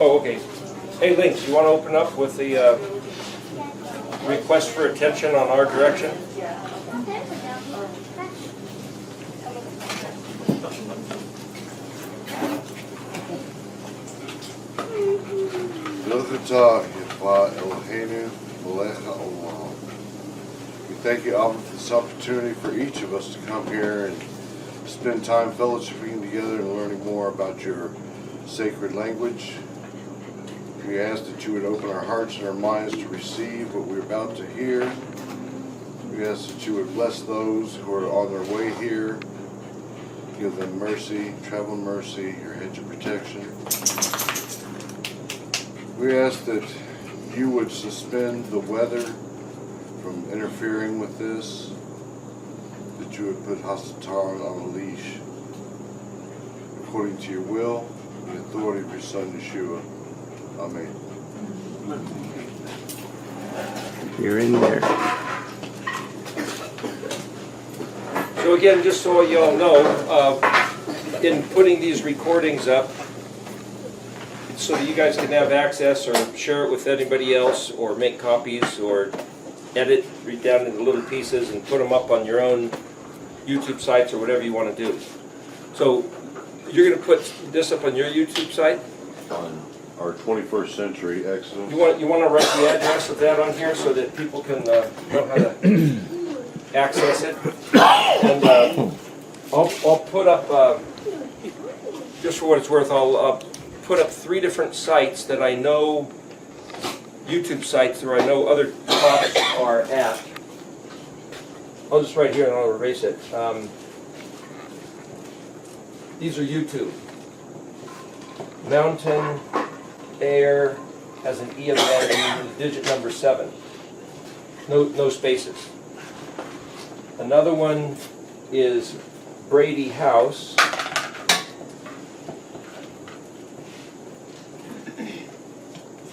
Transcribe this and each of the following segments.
Oh, okay. Hey, Lynx, you want to open up with the request for attention on our direction? We thank you, Abba, for this opportunity for each of us to come here and spend time fellowshipping together and learning more about your sacred language. We ask that you would open our hearts and our minds to receive what we're about to hear. We ask that you would bless those who are on their way here. Give them mercy, travel mercy, your hedge of protection. We ask that you would suspend the weather from interfering with this, that you would put Hasatan on a leash according to your will, the authority of your Son, Yeshua. Amen. You're in there. So again, just so you all know, in putting these recordings up, so that you guys can have access or share it with anybody else or make copies or edit, read down into little pieces and put them up on your own YouTube sites or whatever you want to do. So you're going to put this up on your YouTube site? On our 21st century Exodus. You want to write the address of that on here so that people can know how to access it? And I'll put up, just for what it's worth, I'll put up 3 different sites that I know, YouTube sites where I know other talks are at. I'll just write here and I'll erase it. These are YouTube. Mountain Air has an E at the end and the digit number 7. No spaces. Another one is Brady House.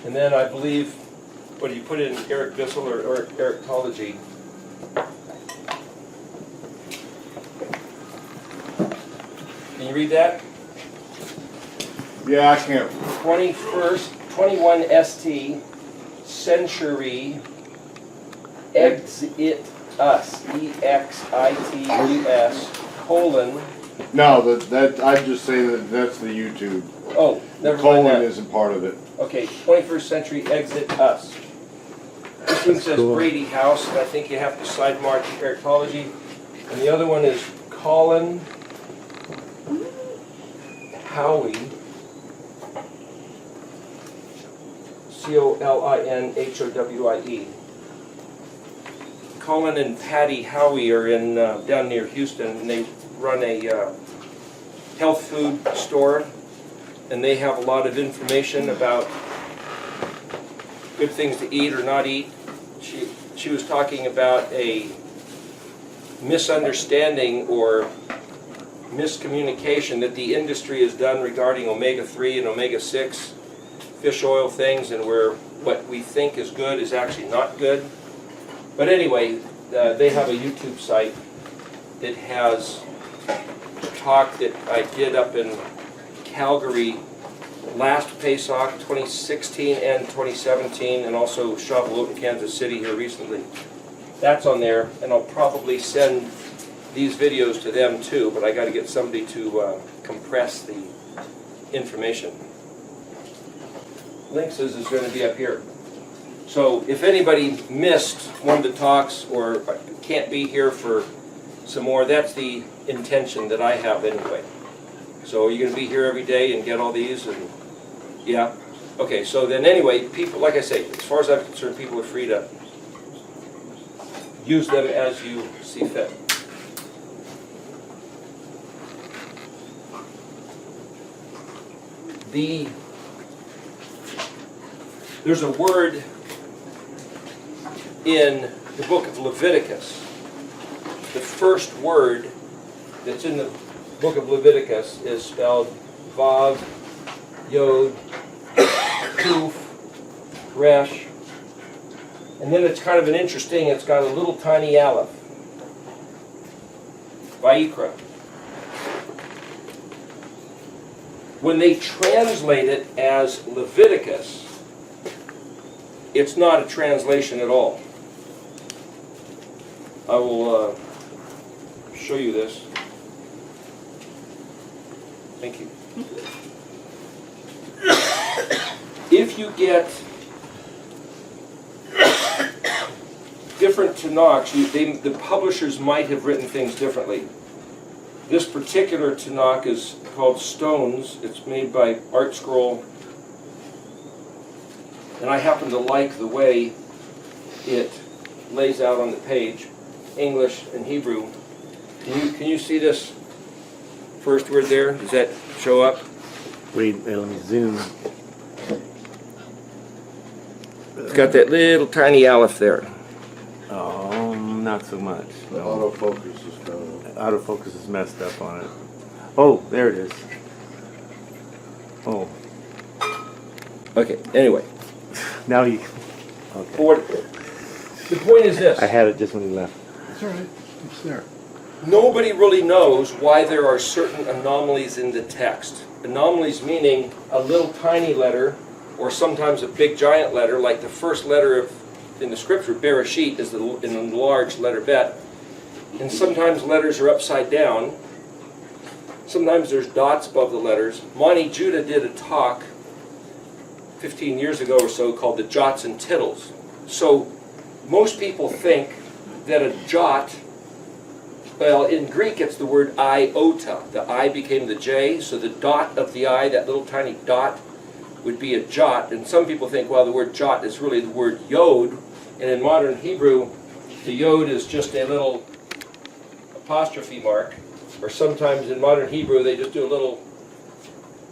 And then I believe, what do you put in Eric Bissell or Ericology? Can you read that? Yeah, I can't. 21 ST Century Exit Us, EXITUS, colon. No, that I'd just say that that's the YouTube. Oh, never mind Colon that. isn't part of it. Okay, 21st Century Exit Us. This one says cool. Brady House, and I think you have to side mark Ericology. And the other one is Colin Howie, COLINHOWIE. Colin and Patty Howie are in down near Houston, and they run a health food store, and they have a lot of information about good things to eat or not eat. She was talking about a misunderstanding or miscommunication that the industry has done regarding omega-3 and omega-6 fish oil things, and where what we think is good is actually not good. But anyway, they have a YouTube site that has a talk that I did up in Calgary last Pesach 2016 and 2017, and also Shavuot in Kansas City here recently. That's on there, and I'll probably send these videos to them too, but I got to get somebody to compress the information. Links is going to be up here. So if anybody missed one of the talks or can't be here for some more, that's the intention that I have anyway. So are you going to be here every day and get all these? And yeah? Okay, so then anyway, people, like I say, as far as I'm concerned, people are free to use them as you see fit. There's a word in the book of Leviticus. The first word that's in the book of Leviticus is spelled Vav, Yod, Kuf, Resh, and then it's kind of an interesting, it's got a little tiny aleph. Vayikra. when they translate it as Leviticus, it's not a translation at all. I will show you this. Thank you. If you get different Tanakhs, the publishers might have written things differently. This particular Tanakh is called Stones. It's made by Art Scroll. And I happen to like the way it lays out on the page, English and Hebrew. Can you see this first word there? Does that show up? Wait, let me zoom. It's got that little tiny aleph there. Oh, not so much. The No. autofocus is kind of... Autofocus is messed up on it. Oh, there it is. Oh, Okay, anyway. now you. Okay. The point is this. I had it just when you left. It's all right. It's there. Nobody really knows why there are certain anomalies in the text. Anomalies meaning a little tiny letter, or sometimes a big giant letter, like the first letter in the scripture, Bereshit, is in the large letter bet. And sometimes letters are upside down. Sometimes there's dots above the letters. Monty Judah did a talk 15 years ago or so called the jots and tittles. So most people think that a jot, well, in Greek it's the word iota. The I became the J, so the dot of the I, that little tiny dot, would be a jot. And some people think, well, the word jot is really the word yod. And in modern Hebrew, the yod is just a little apostrophe mark. Or sometimes in modern Hebrew, they just do a little,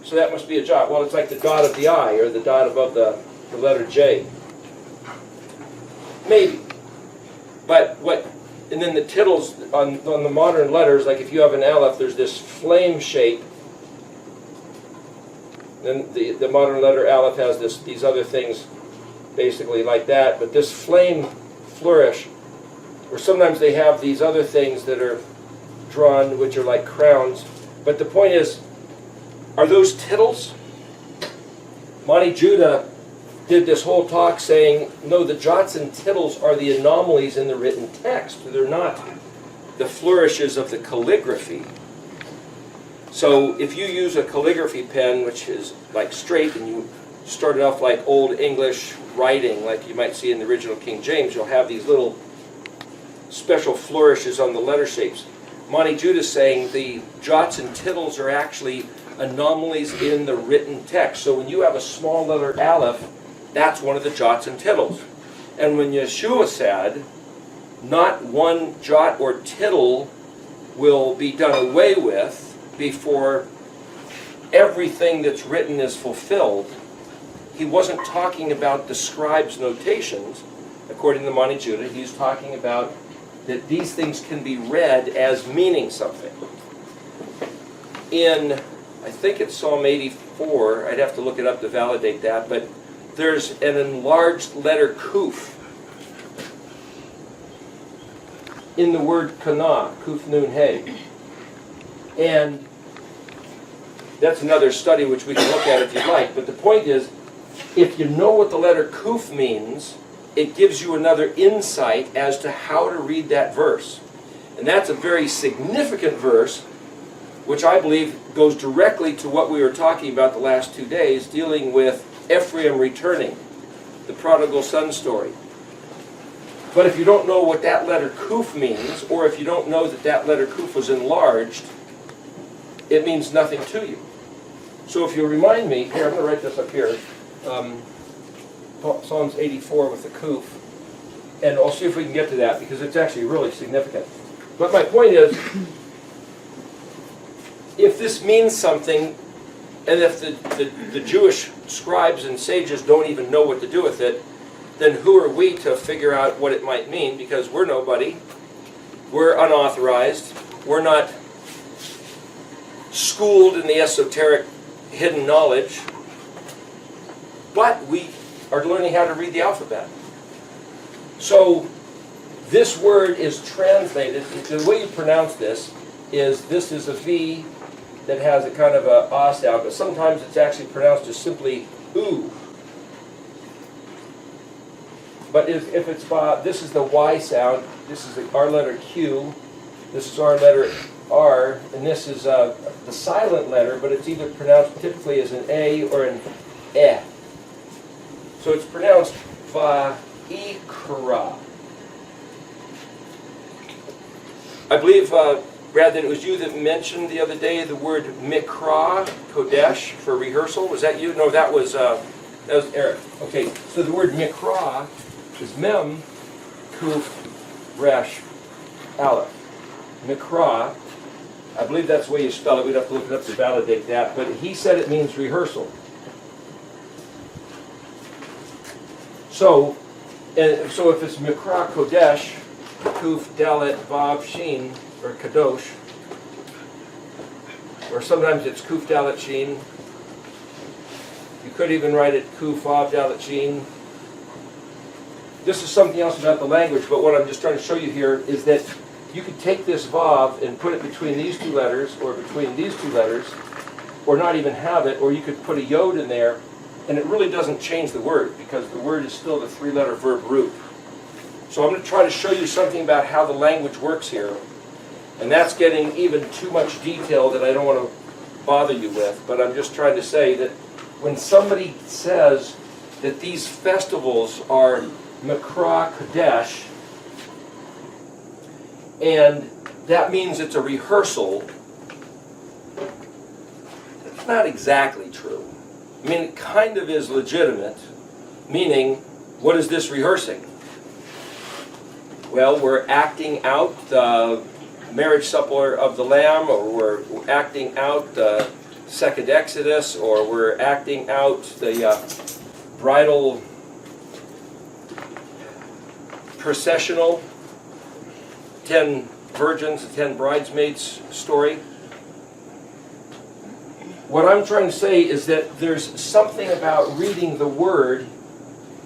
so that must be a jot. Well, it's like the dot of the I, or the dot above the letter J. Maybe. But and then the tittles on the modern letters, like if you have an aleph, there's this flame shape. Then the modern letter aleph has these other things basically like that. But this flame flourish, or sometimes they have these other things that are drawn, which are like crowns. But the point is, are those tittles? Monty Judah did this whole talk saying, no, the jots and tittles are the anomalies in the written text. They're not the flourishes of the calligraphy. So if you use a calligraphy pen, which is like straight, and you start it off like Old English writing, like you might see in the original King James, you'll have these little special flourishes on the letter shapes. Monty Judah is saying the jots and tittles are actually anomalies in the written text. So when you have a small letter aleph, that's one of the jots and tittles. And when Yeshua said, not one jot or tittle will be done away with before everything that's written is fulfilled, he wasn't talking about the scribe's notations, according to Monty Judah. He's talking about that these things can be read as meaning something. In, I think it's Psalm 84, I'd have to look it up to validate that, but there's an enlarged letter kuf in the word kana, kuf nun hey. And that's another study which we can look at if you'd like. But the point is, if you know what the letter kuf means, it gives you another insight as to how to read that verse. And that's a very significant verse, which I believe goes directly to what we were talking about the last 2 days, dealing with Ephraim returning, the prodigal son story. But if you don't know what that letter kuf means, or if you don't know that that letter kuf was enlarged, it means nothing to you. So if you'll remind me, here, I'm going to write this up here, Psalms 84 with the kuf, and I'll see if we can get to that, because it's actually really significant. But my point is, if this means something, and if the Jewish scribes and sages don't even know what to do with it, then who are we to figure out what it might mean? Because we're nobody. We're unauthorized. We're not schooled in the esoteric hidden knowledge. But we are learning how to read the alphabet. So this word is translated, the way you pronounce this is a V, that has a kind of a ah sound, but sometimes it's actually pronounced as simply oo. But if it's this is the Y sound, this is our letter Q, this is our letter R, and this is the silent letter, but it's either pronounced typically as an A or an E. So it's pronounced va-ikra. I believe, Brad, that it was you that mentioned the other day the word mikra kodesh for rehearsal. Was that you? No, that was Eric. Okay, so the word mikra is mem, kuf, resh, aleph. Mikra, I believe that's the way you spell it. We'd have to look it up to validate that. But he said it means rehearsal. So if it's mikra kodesh, kuf, dalet, vav, shin, or kadosh, or sometimes it's kuf, dalet, shin. You could even write it kuf, vav, dalet, shin. This is something else about the language, but what I'm just trying to show you here is that you could take this vav and put it between these two letters, or between these two letters, or not even have it, or you could put a yod in there, and it really doesn't change the word, because the word is still the three-letter verb root. So I'm going to try to show you something about how the language works here, and that's getting even too much detail that I don't want to bother you with, but I'm just trying to say that when somebody says that these festivals are Mikra Kodesh, and that means it's a rehearsal, that's not exactly true. I mean, it kind of is legitimate, meaning, what is this rehearsing? Well, we're acting out the marriage supper of the Lamb, or we're acting out the second Exodus, or we're acting out the bridal processional, 10 virgins, the 10 bridesmaids story. What I'm trying to say is that there's something about reading the word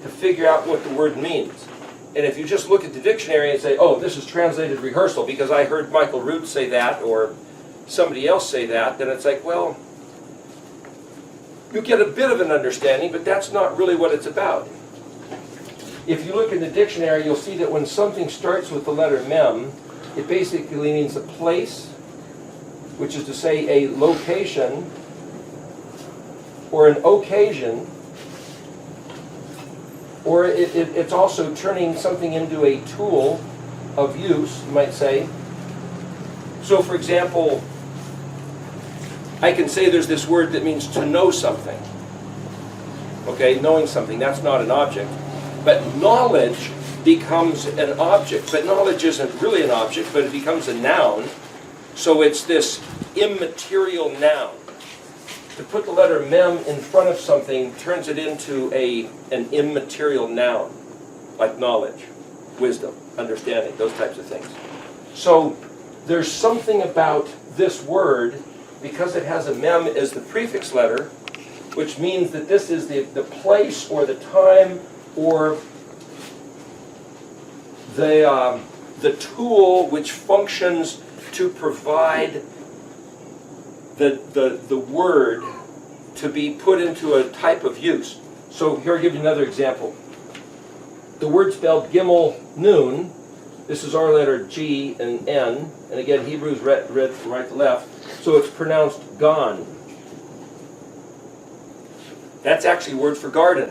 to figure out what the word means. And if you just look at the dictionary and say, oh, this is translated rehearsal because I heard Michael Root say that or somebody else say that, then it's like, well, you get a bit of an understanding, but that's not really what it's about. If you look in the dictionary, you'll see that when something starts with the letter mem, it basically means a place, which is to say a location, or an occasion, or it's also turning something into a tool of use, you might say. So for example, I can say there's this word that means to know something. Okay, knowing something, that's not an object. But knowledge becomes an object. But knowledge isn't really an object, but it becomes a noun. So it's this immaterial noun. To put the letter mem in front of something turns it into an immaterial noun, like knowledge, wisdom, understanding, those types of things. So there's something about this word, because it has a mem as the prefix letter, which means that this is the place or the time or the tool which functions to provide the word to be put into a type of use. So here I'll give you another example. The word spelled Gimel Nun, this is our letter G and N, and again Hebrew's read from right to left, so it's pronounced gone. That's actually a word for garden.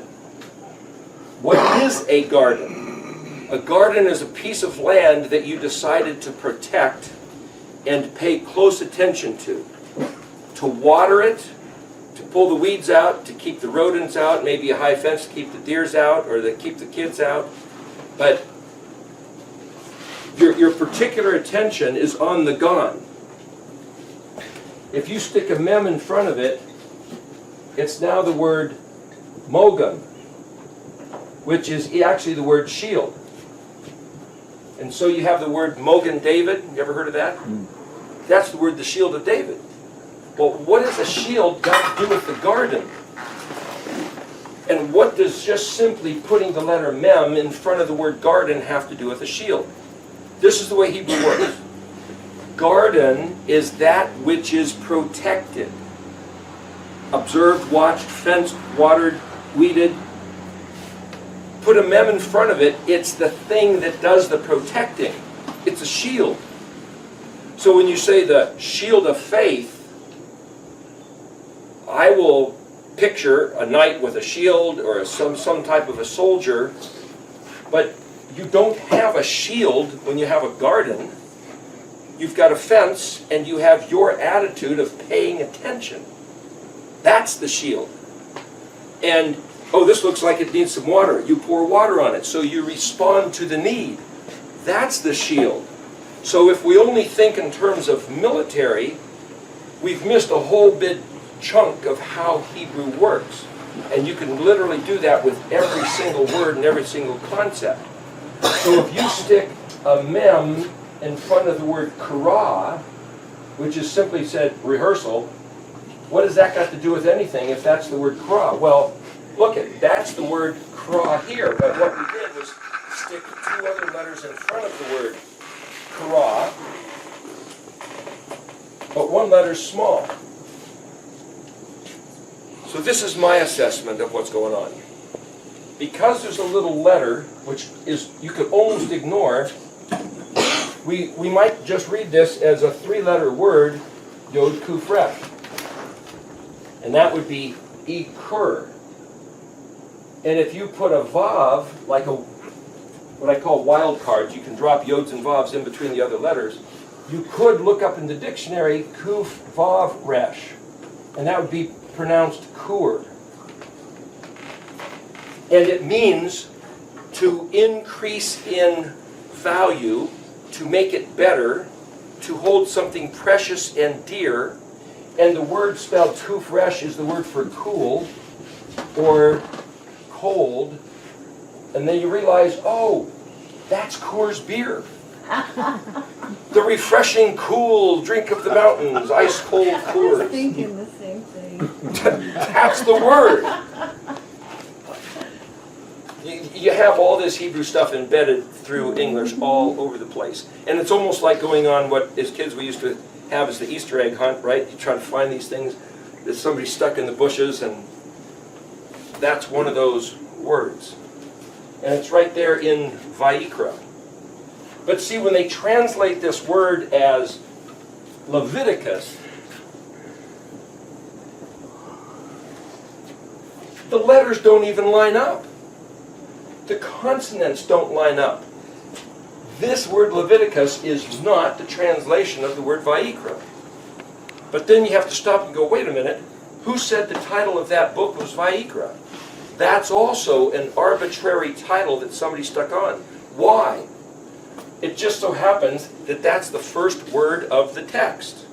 What is a garden? A garden is a piece of land that you decided to protect and pay close attention to water it, to pull the weeds out, to keep the rodents out, maybe a high fence to keep the deers out or to keep the kids out. But your particular attention is on the gone. If you stick a mem in front of it, it's now the word mogan, which is actually the word shield. And so you have the word Mogan David. You ever heard of that? That's the word, the shield of David. Well, what has a shield got to do with the garden? And what does just simply putting the letter mem in front of the word garden have to do with a shield? This is the way Hebrew works. garden is that which is protected. Observed, watched, fenced, watered, weeded. Put a mem in front of it, it's the thing that does the protecting. It's a shield. So when you say the shield of faith, I will picture a knight with a shield or some type of a soldier, but you don't have a shield when you have a garden. You've got a fence and you have your attitude of paying attention. That's the shield. And, oh, this looks like it needs some water. You pour water on it, so you respond to the need. That's the shield. So if we only think in terms of military, we've missed a whole big chunk of how Hebrew works. And you can literally do that with every single word and every single concept. So if you stick a mem in front of the word kara, which is simply said rehearsal, what has that got to do with anything if that's the word kara? Well, look at, that's the word kara here, but what we did was stick 2 other letters in front of the word kara, but 1 letter's small. So this is my assessment of what's going on. Because there's a little letter, which is you could almost ignore, we might just read this as a 3-letter word, Yod Kuf Resh. And that would be Ikur. And if you put a Vav, like what I call wild cards, you can drop Yods and Vavs in between the other letters, you could look up in the dictionary Kuf Vav Resh. And that would be pronounced Kur. And it means to increase in value, to make it better, to hold something precious and dear. And the word spelled Kuf Resh is the word for cool or cold. And then you realize, oh, that's Coors beer. The refreshing, cool drink of the mountains, ice cold Coors. I was thinking the same thing. That's the word. You have all this Hebrew stuff embedded through English all over the place. And it's almost like going on what, as kids, we used to have as the Easter egg hunt, right? You try to find these things that somebody stuck in the bushes, and that's one of those words. And it's right there in Vayikra. But see, when they translate this word as Leviticus, the letters don't even line up. The consonants don't line up. This word Leviticus is not the translation of the word Vayikra. But then you have to stop and go, wait a minute, who said the title of that book was Vayikra? That's also an arbitrary title that somebody stuck on. Why? It just so happens that that's the first word of the text.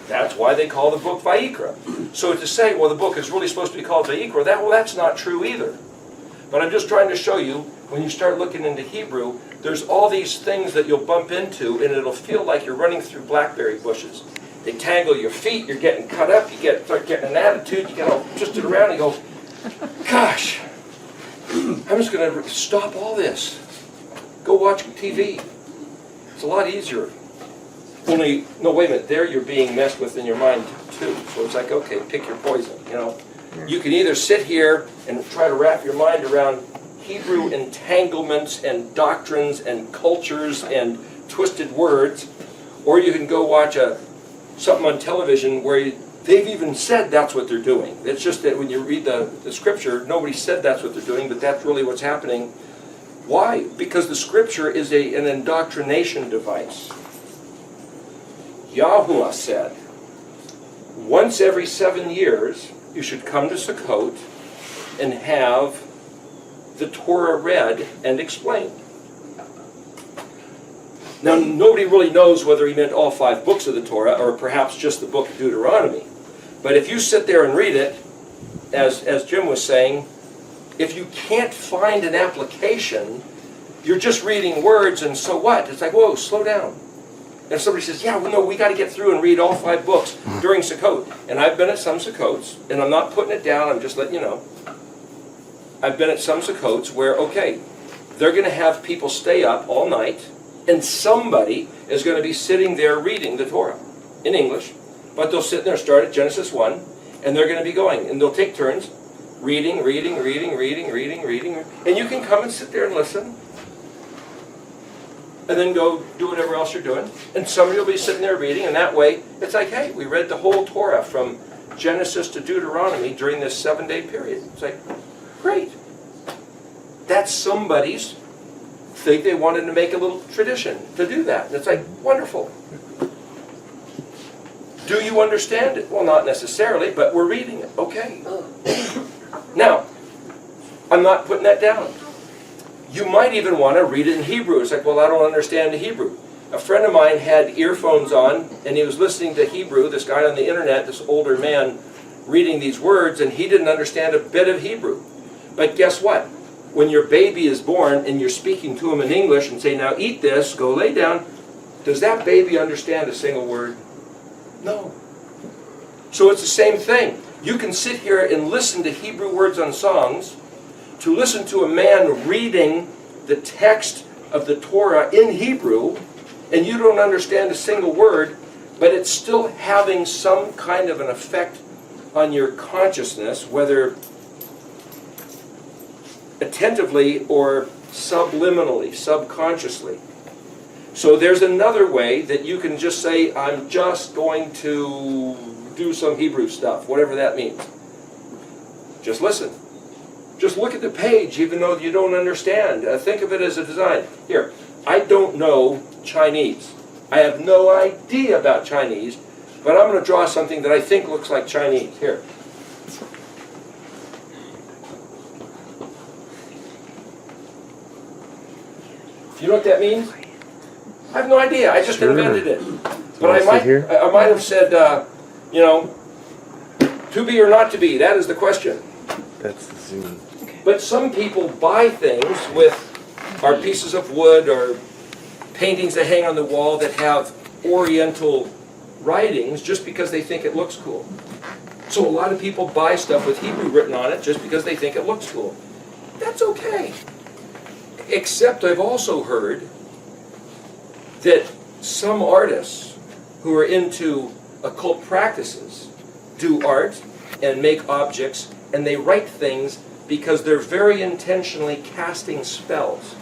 That's why they call the book Vayikra. So to say, well, the book is really supposed to be called Vayikra, that's not true either. But I'm just trying to show you, when you start looking into Hebrew, there's all these things that you'll bump into, and it'll feel like you're running through blackberry bushes. They tangle your feet, you're getting cut up, you start getting an attitude, you get all twisted around, and you go, gosh, I'm just going to stop all this. Go watch TV. It's a lot easier. Only, no, wait a minute, there you're being messed with in your mind too. So it's like, okay, pick your poison, you know. You can either sit here and try to wrap your mind around Hebrew entanglements and doctrines and cultures and twisted words, or you can go watch something on television where they've even said that's what they're doing. It's just that when you read the scripture, nobody said that's what they're doing, but that's really what's happening. Why? Because the scripture is an indoctrination device. Yahuwah said, once every 7 years, you should come to Sukkot and have the Torah read and explained. Now, nobody really knows whether he meant all 5 books of the Torah or perhaps just the book of Deuteronomy. But if you sit there and read it, as Jim was saying, if you can't find an application, you're just reading words, and so what? It's like, whoa, slow down. And if somebody says, yeah, well, no, we got to get through and read all 5 books during Sukkot. And I've been at some Sukkots, and I'm not putting it down, I'm just letting you know. I've been at some Sukkots where, okay, they're going to have people stay up all night And somebody is going to be sitting there reading the Torah in English, but they'll sit there and start at Genesis 1, and they're going to be going, and they'll take turns reading, and you can come and sit there and listen, and then go do whatever else you're doing, and somebody will be sitting there reading, and that way, it's like, hey, we read the whole Torah from Genesis to Deuteronomy during this 7-day period. It's like, great. That's somebody's thing. They wanted to make a little tradition to do that. And it's like, wonderful. Do you understand it? Well, not necessarily, but we're reading it. Okay. Now, I'm not putting that down. You might even want to read it in Hebrew. It's like, well, I don't understand the Hebrew. A friend of mine had earphones on, and he was listening to Hebrew, this guy on the internet, this older man, reading these words, and he didn't understand a bit of Hebrew. But guess what? When your baby is born, and you're speaking to him in English, and say, now eat this, go lay down, does that baby understand a single word? No. So it's the same thing. You can sit here and listen to Hebrew words on songs, to listen to a man reading the text of the Torah in Hebrew, and you don't understand a single word, but it's still having some kind of an effect on your consciousness, whether attentively or subliminally, subconsciously. So there's another way that you can just say, I'm just going to do some Hebrew stuff, whatever that means. Just listen. Just look at the page, even though you don't understand. Think of it as a design. Here, I don't know Chinese. I have no idea about Chinese, but I'm going to draw something that I think looks like Chinese. Here. Do you know what that means? I have no idea. I just invented it. But I might have said, to be or not to be. That is the question. That's the zoom. But some people buy things with our pieces of wood or paintings that hang on the wall that have Oriental writings just because they think it looks cool. So a lot of people buy stuff with Hebrew written on it just because they think it looks cool. That's okay. Except I've also heard that some artists who are into occult practices do art and make objects, and they write things because they're very intentionally casting spells.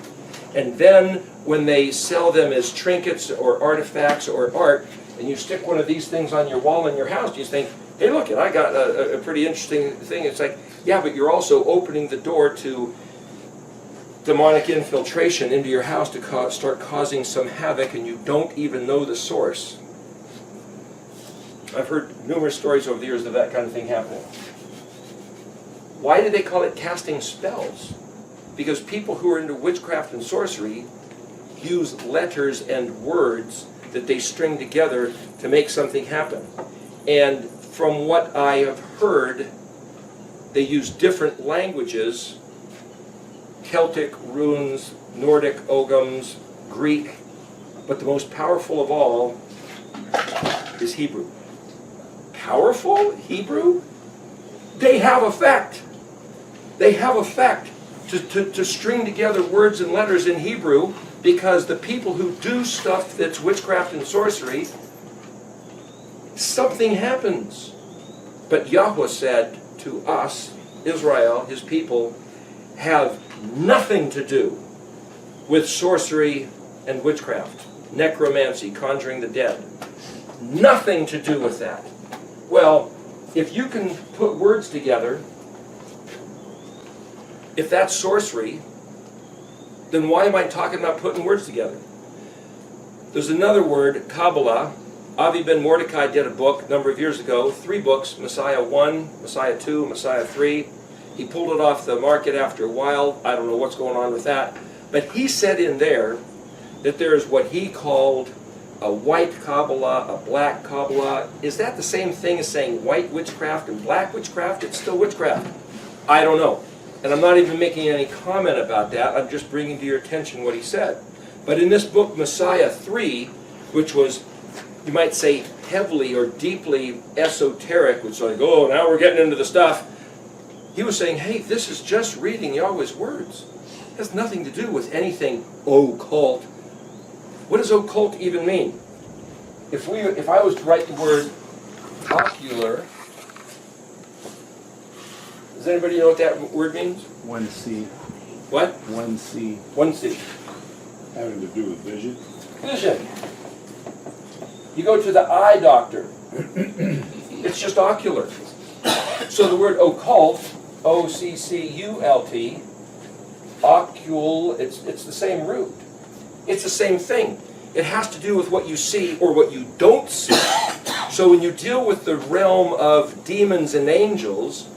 And then when they sell them as trinkets or artifacts or art, and you stick one of these things on your wall in your house, you think, hey, look, I got a pretty interesting thing. It's like, yeah, but you're also opening the door to demonic infiltration into your house to start causing some havoc, and you don't even know the source. I've heard numerous stories over the years of that kind of thing happening. Why do they call it casting spells? Because people who are into witchcraft and sorcery use letters and words that they string together to make something happen. And from what I have heard, they use different languages, Celtic runes, Nordic ogams, Greek, but the most powerful of all is Hebrew. Powerful Hebrew? They have effect. They have effect to string together words and letters in Hebrew, because the people who do stuff that's witchcraft and sorcery, something happens. But Yahweh said to us, Israel, his people, have nothing to do with sorcery and witchcraft, necromancy, conjuring the dead. Nothing to do with that. Well, if you can put words together, if that's sorcery, then why am I talking about putting words together? There's another word, Kabbalah. Avi Ben Mordecai did a book a number of years ago, 3 books, Messiah 1, Messiah 2, Messiah 3. He pulled it off the market after a while. I don't know what's going on with that. But he said in there that there is what he called a white Kabbalah, a black Kabbalah. Is that the same thing as saying white witchcraft and black witchcraft? It's still witchcraft. I don't know. And I'm not even making any comment about that. I'm just bringing to your attention what he said. But in this book, Messiah 3, which was, you might say, heavily or deeply esoteric, which is like, oh, now we're getting into the stuff. He was saying, hey, this is just reading Yahweh's words. It has nothing to do with anything occult. What does occult even mean? If I was to write the word ocular, does anybody know what that word means? 1C. What? 1C. 1C. Having to do with vision? Vision. You go to the eye doctor. It's just ocular. So the word occult, O-C-C-U-L-T, ocul, it's the same root. It's the same thing. It has to do with what you see or what you don't see. So when you deal with the realm of demons and angels,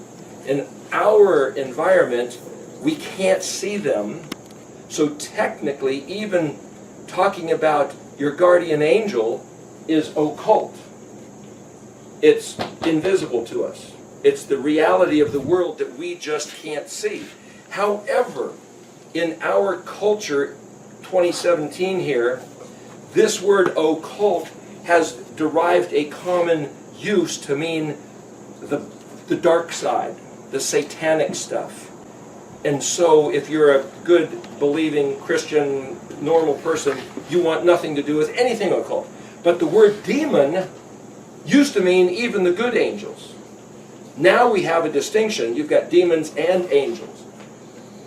in our environment, we can't see them. So technically, even talking about your guardian angel is occult. It's invisible to us. It's the reality of the world that we just can't see. However, in our culture, 2017 here, this word occult has derived a common use to mean the dark side, the satanic stuff. And so if you're a good, believing, Christian, normal person, you want nothing to do with anything occult. But the word demon used to mean even the good angels. Now we have a distinction. You've got demons and angels.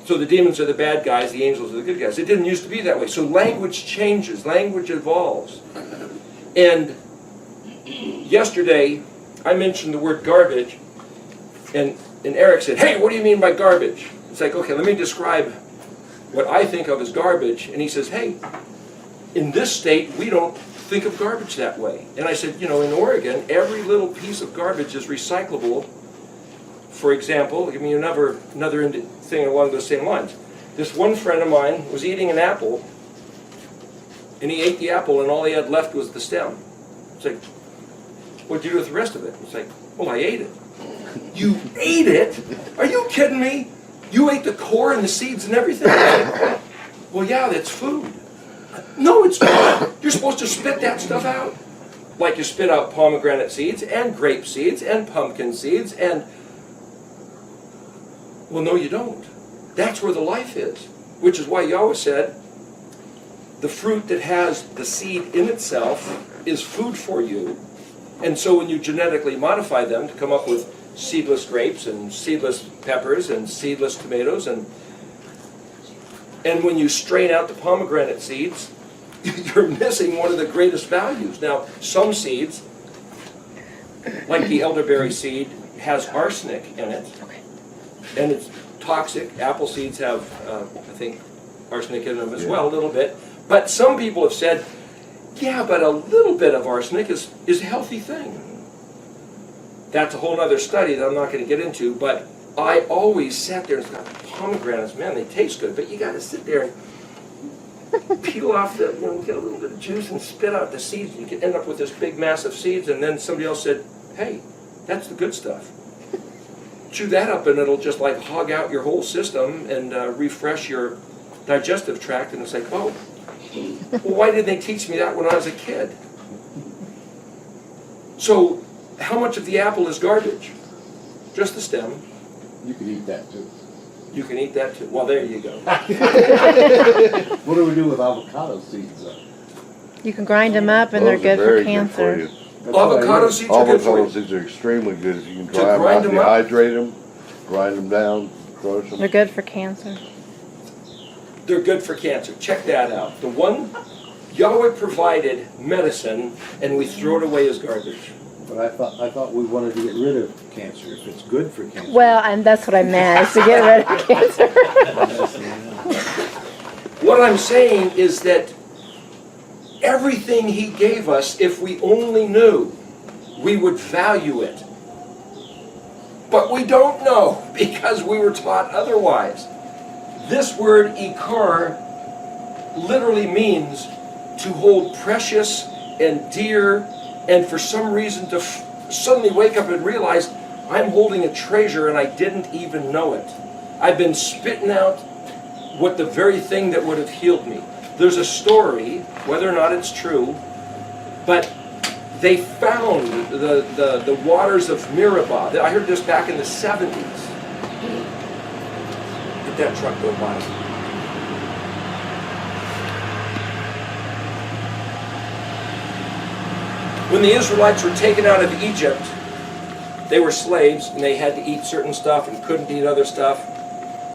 So the demons are the bad guys, the angels are the good guys. It didn't used to be that way. So language changes, language evolves. And yesterday, I mentioned the word garbage, and Eric said, hey, what do you mean by garbage? It's like, okay, let me describe what I think of as garbage. And he says, hey, in this state, we don't think of garbage that way. And I said, you know, in Oregon, every little piece of garbage is recyclable. For example, give me another thing along those same lines. This one friend of mine was eating an apple, and he ate the apple, and all he had left was the stem. It's like, what'd you do with the rest of it? It's like, well, I ate it. You ate it? Are you kidding me? You ate the core and the seeds and everything? Like, well, yeah, that's food. No, it's not. You're supposed to spit that stuff out. Like you spit out pomegranate seeds and grape seeds and pumpkin seeds and... Well, no, you don't. That's where the life is. Which is why Yahweh said, the fruit that has the seed in itself is food for you. And so when you genetically modify them to come up with seedless grapes and seedless peppers and seedless tomatoes, and when you strain out the pomegranate seeds, you're missing one of the greatest values. Now, some seeds, like the elderberry seed, has arsenic in it, and it's toxic. Apple seeds have, I think, arsenic in them as well, a little bit. But some people have said, yeah, but a little bit of arsenic is a healthy thing. That's a whole other study that I'm not going to get into, but I always sat there and thought, pomegranates, man, they taste good, but you got to sit there and peel off the, get a little bit of juice and spit out the seeds. You can end up with this big mass of seeds, and then somebody else said, hey, that's the good stuff. Chew that up and it'll just like hog out your whole system and refresh your digestive tract, and it's like, oh, well, why didn't they teach me that when I was a kid? So, how much of the apple is garbage? Just the stem. You can eat that too. You can eat that too. Well, there you go. What do we do with avocado seeds though? You can grind them up and they're good for cancer. Avocado seeds are good for Avocado you. seeds are extremely good. If you can To dry them grind out, them up? dehydrate them, grind them down, crush them. They're good for cancer. They're good for cancer. Check that out. The one, Yahweh provided medicine, and we throw it away as garbage. But I thought we wanted to get rid of cancer if it's good for cancer. Well, and that's what I meant, is to get rid of cancer. What I'm saying is that everything He gave us, if we only knew, we would value it. But we don't know because we were taught otherwise. This word ikar literally means to hold precious and dear, and for some reason to suddenly wake up and realize I'm holding a treasure and I didn't even know it. I've been spitting out what the very thing that would have healed me. There's a story, whether or not it's true, but they found the waters of Mirabah. I heard this back in the 70s. Let that truck go by. When the Israelites were taken out of Egypt, they were slaves and they had to eat certain stuff and couldn't eat other stuff.